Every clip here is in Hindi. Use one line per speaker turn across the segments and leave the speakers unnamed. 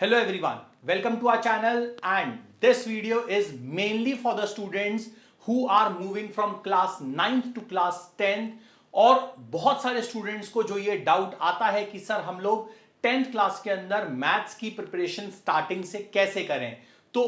Hello everyone, welcome to our channel and this video is mainly for the students who are moving from class 9th to class 10th और बहुत सारे स्टूडेंट्स को जो ये डाउट आता है कि सर हम लोग 10th क्लास के अंदर मैथ्स की प्रिपरेशन स्टार्टिंग से कैसे करें। तो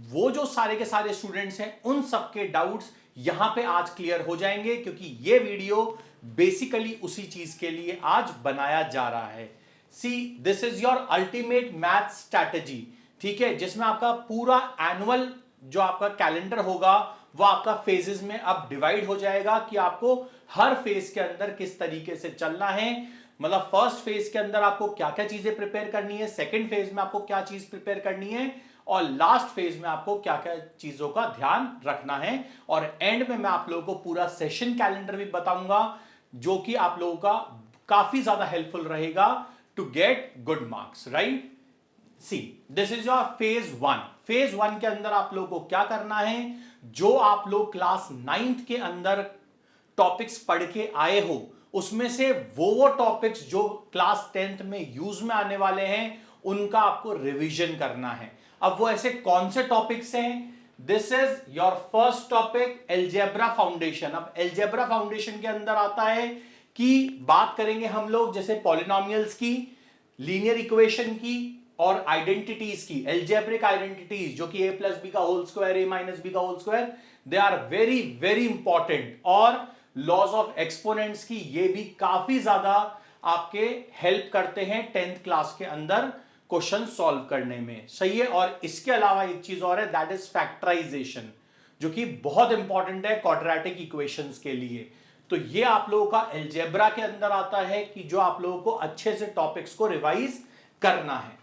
वो जो सारे के सारे स्टूडेंट्स हैं उन सबके डाउट्स यहां पे आज क्लियर हो जाएंगे, क्योंकि ये वीडियो बेसिकली उसी चीज के लिए आज बनाया जा रहा है। सी this is your ultimate math strategy, ठीक है, जिसमें आपका पूरा एनुअल जो आपका कैलेंडर होगा वो आपका फेजेस में अब डिवाइड हो जाएगा कि आपको हर फेज के अंदर किस तरीके से चलना है। मतलब फर्स्ट फेज के अंदर आपको क्या क्या चीजें प्रिपेयर करनी है, सेकंड फेज में आपको क्या चीज प्रिपेयर करनी है और लास्ट फेज में आपको क्या क्या चीजों का ध्यान रखना है। और एंड में मैं आप लोगों को पूरा सेशन कैलेंडर भी बताऊंगा जो कि आप लोगों का काफी ज्यादा हेल्पफुल रहेगा to get good marks, right. See this is your phase one. Phase one के अंदर आप लोगों को क्या करना है, जो आप लोग क्लास 9th के अंदर टॉपिक्स पढ़ के आए हो उसमें से वो टॉपिक्स जो क्लास 10th में यूज में आने वाले हैं उनका आपको रिवीजन करना है। अब वो ऐसे कौन से टॉपिक्स हैं? This is your first topic algebra foundation. अब एलजेब्रा फाउंडेशन के अंदर आता है कि बात करेंगे हम लोग जैसे पॉलिनोमियल्स की, लीनियर इक्वेशन की और आइडेंटिटीज की। एल्जेब्रिक आइडेंटिटीज जो कि a प्लस बी का whole square, a minus B का whole square, they are very very important. और लॉज ऑफ एक्सपोनेंट्स की ये भी काफी ज्यादा आपके हेल्प करते हैं 10th क्लास के अंदर क्वेश्चन सॉल्व करने में, सही है। और इसके अलावा एक चीज और है, दैट इज फैक्टराइजेशन, जो कि बहुत इंपॉर्टेंट है क्वाड्रेटिक इक्वेशंस के लिए। तो ये आप लोगों का एल्जेब्रा के अंदर आता है कि जो आप लोगों को अच्छे से टॉपिक्स को रिवाइज करना है।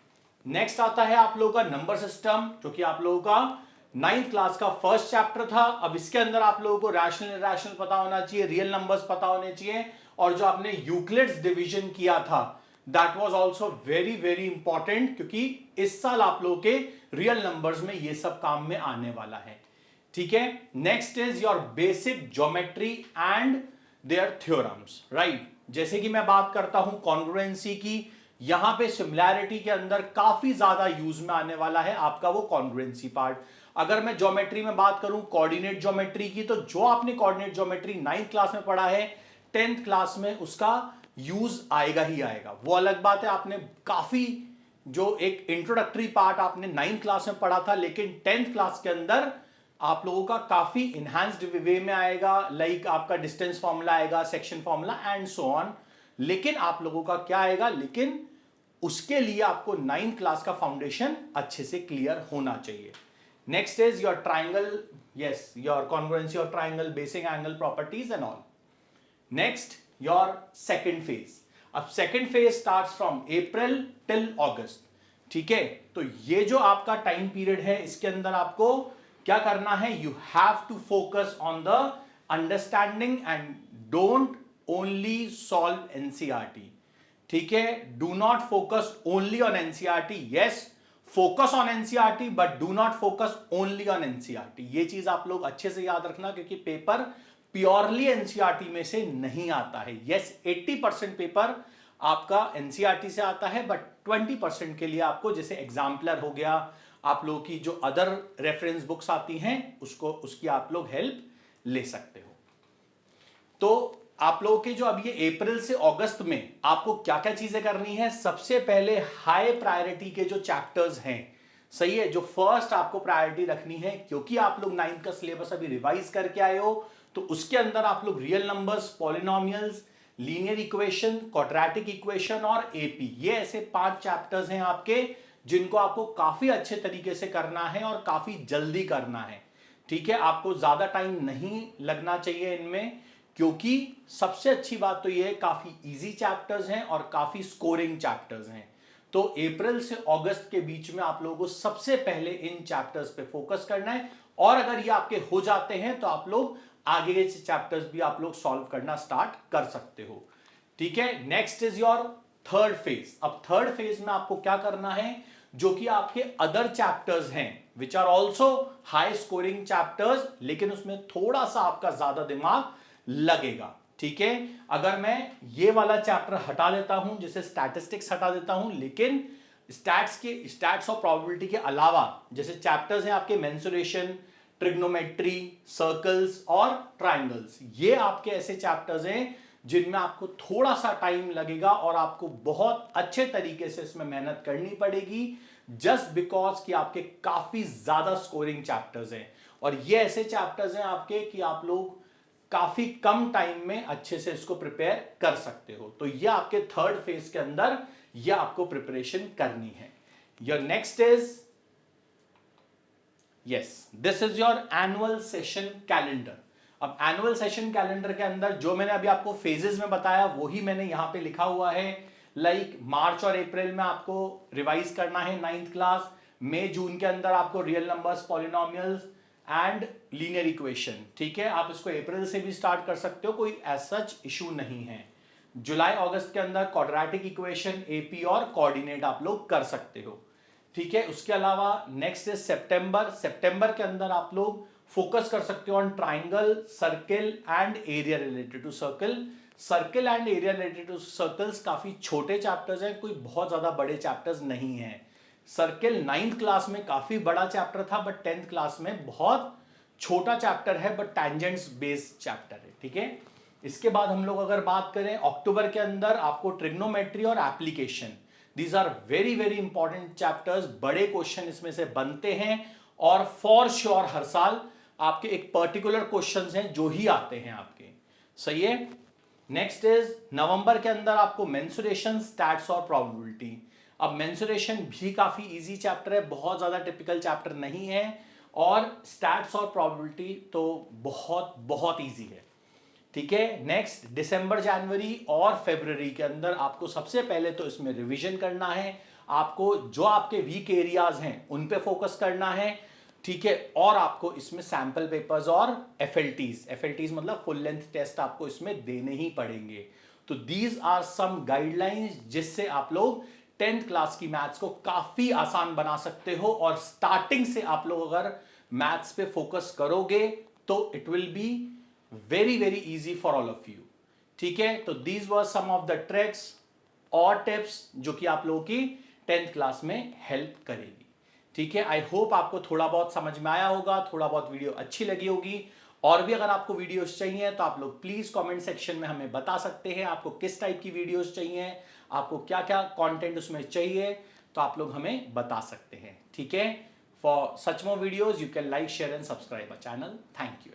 नेक्स्ट आता है आप लोगों का नंबर सिस्टम, जो कि आप लोगों का 9th क्लास का फर्स्ट चैप्टर था। अब इसके अंदर आप लोगों को रैशनल इरैशनल पता होना चाहिए, रियल नंबर्स पता होने चाहिए, और जो आपने यूक्लिड्स डिवीजन किया था that was also very very important, क्योंकि इस साल आप लोगों के रियल नंबर्स में ये सब काम में आने वाला है, ठीक है। Next is your basic geometry and their theorems, right. जैसे कि मैं बात करता हूं कॉन्ग्रुएंसी की, यहां पे सिमिलैरिटी के अंदर काफी ज्यादा यूज में आने वाला है आपका वो कॉन्ग्रुएंसी पार्ट। अगर मैं ज्योमेट्री में बात करूं कोऑर्डिनेट ज्योमेट्री की, तो जो आपने कोऑर्डिनेट ज्योमेट्री 9th क्लास में पढ़ा है 10th क्लास में उसका यूज आएगा ही आएगा। वो अलग बात है, आपने काफी जो एक इंट्रोडक्टरी पार्ट आपने 9th क्लास में पढ़ा था, लेकिन 10th क्लास के अंदर आप लोगों का काफी इनहैंस्ड वे में आएगा। लाइक आपका डिस्टेंस फॉर्मूला आएगा, section formula and so on. लेकिन आप लोगों का क्या आएगा, लेकिन उसके लिए आपको 9th क्लास का फाउंडेशन अच्छे से क्लियर होना चाहिए। Next is your triangle, yes, your congruency of triangle, basic angle properties and all. Next your second phase. अब second phase starts from April till August, ठीक है। तो ये जो आपका टाइम पीरियड है इसके अंदर आपको क्या करना है, you have to focus on the understanding and don't only solve NCERT, ठीक है। Do not focus only on NCERT, yes focus on NCERT but do not focus only on NCERT. ये चीज आप लोग अच्छे से याद रखना, क्योंकि पेपर प्योरली एनसीईआरटी में से नहीं आता है। यस 80% पेपर आपका एनसीईआरटी से आता है, बट 20% के लिए आपको जैसे एग्जाम्पलर हो गया, आप लोगों की जो अदर रेफरेंस बुक्स आती हैं उसकी आप लोग हेल्प ले सकते हो। तो आप लोगों के जो अब ये अप्रैल से अगस्त में आपको क्या क्या चीजें करनी है, सबसे पहले हाई प्रायोरिटी के जो चैप्टर्स हैं, सही है, जो फर्स्ट आपको प्रायोरिटी रखनी है, क्योंकि आप लोग 9th का सिलेबस अभी रिवाइज करके आए हो, तो उसके अंदर आप लोग real numbers, polynomials, linear equation, quadratic equation और एपी, ये ऐसे 5 चैप्टर्स हैं आपके जिनको आपको काफी अच्छे तरीके से करना है और काफी जल्दी करना है, ठीक है। आपको ज्यादा टाइम नहीं लगना चाहिए इनमें, क्योंकि सबसे अच्छी बात तो ये है काफी इजी चैप्टर्स हैं और काफी स्कोरिंग चैप्टर्स हैं। तो अप्रैल से अगस्त के बीच में आप लोगों को सबसे पहले इन चैप्टर्स पे फोकस करना है, और अगर ये आपके हो जाते हैं तो आप लोग आगे के चैप्टर्स भी आप लोग सॉल्व करना स्टार्ट कर सकते हो, ठीक है। Next is your third phase. अब थर्ड फेज में आपको क्या करना है, जो कि आपके अदर चैप्टर्स हैं which are also high scoring chapters, लेकिन उसमें थोड़ा सा आपका ज्यादा दिमाग लगेगा, ठीक है। अगर मैं ये वाला चैप्टर हटा देता हूं, जैसे स्टैटिस्टिक्स हटा देता हूं, लेकिन स्टैट्स और प्रोबेबिलिटी के अलावा जैसे चैप्टर्स हैं आपके मेंसुरेशन, ट्रिग्नोमेट्री, सर्कल्स और ट्राइंगल्स, ये आपके ऐसे चैप्टर्स हैं जिनमें आपको थोड़ा सा टाइम लगेगा और आपको बहुत अच्छे तरीके से इसमें मेहनत करनी पड़ेगी, जस्ट बिकॉज कि आपके काफी ज्यादा स्कोरिंग चैप्टर्स हैं और ये ऐसे चैप्टर्स हैं आपके कि आप लोग काफी कम टाइम में अच्छे से इसको प्रिपेयर कर सकते हो। तो ये आपके थर्ड फेज के अंदर ये आपको प्रिपरेशन करनी है। Your next is yes, this is your annual session calendar. अब एनुअल सेशन कैलेंडर के अंदर जो मैंने अभी आपको फेजेस में बताया वही मैंने यहां पे लिखा हुआ है। लाइक मार्च और अप्रैल में आपको रिवाइज करना है 9th क्लास, मई जून के अंदर आपको real numbers, polynomials and linear equation, ठीक है। आप इसको अप्रैल से भी स्टार्ट कर सकते हो, कोई एज सच इशू नहीं है। जुलाई अगस्त के अंदर क्वाड्रेटिक इक्वेशन, एपी और कोऑर्डिनेट आप लोग कर सकते हो, ठीक है। उसके अलावा नेक्स्ट इज सितंबर के अंदर आप लोग फोकस कर सकते हो on triangle, circle and area related to circle and area related to circles काफी छोटे चैप्टर्स हैं, कोई बहुत ज्यादा बड़े चैप्टर्स नहीं हैं। सर्किल 9th क्लास में काफी बड़ा चैप्टर था, बट 10th क्लास में बहुत छोटा चैप्टर है, बट टैंजेंट्स बेस्ड चैप्टर है, ठीक है। इसके बाद हम लोग अगर बात करें अक्टूबर के अंदर आपको ट्रिग्नोमेट्री और application, these are very very important chapters, बड़े क्वेश्चन इसमें से बनते हैं और फॉर श्योर हर साल आपके एक पर्टिकुलर क्वेश्चंस हैं जो ही आते हैं आपके, सही है। नेक्स्ट इज नवंबर के अंदर आपको मेंसुरेशन, स्टैट्स और प्रोबेबिलिटी। अब मेंसुरेशन भी काफी इजी चैप्टर है, बहुत ज्यादा टिपिकल चैप्टर नहीं है, और स्टैट्स और प्रोबेबिलिटी तो बहुत बहुत इजी है, ठीक है। नेक्स्ट दिसंबर, जनवरी और फरवरी के अंदर आपको सबसे पहले तो इसमें रिवीजन करना है, आपको जो आपके वीक एरियाज हैं उन पे फोकस करना है, ठीक है। और आपको इसमें सैंपल पेपर्स और एफएलटीज मतलब फुल लेंथ टेस्ट आपको इसमें देने ही पड़ेंगे। तो दीज आर सम गाइडलाइंस जिससे आप लोग 10th क्लास की मैथ्स को काफी आसान बना सकते हो, और स्टार्टिंग से आप लोग अगर मैथ्स पे फोकस करोगे तो it will be very very easy for all of you, ठीक है। तो these were some of the tricks और टिप्स जो कि आप लोगों की 10th क्लास में हेल्प करेगी, ठीक है। आई होप आपको थोड़ा बहुत समझ में आया होगा, थोड़ा बहुत वीडियो अच्छी लगी होगी। और भी अगर आपको वीडियोस चाहिए तो आप लोग प्लीज कमेंट सेक्शन में हमें बता सकते हैं आपको किस टाइप की वीडियोस चाहिए, आपको क्या क्या कंटेंट उसमें चाहिए, तो आप लोग हमें बता सकते हैं, ठीक है। For such more videos you can like, share and subscribe our channel. Thank you.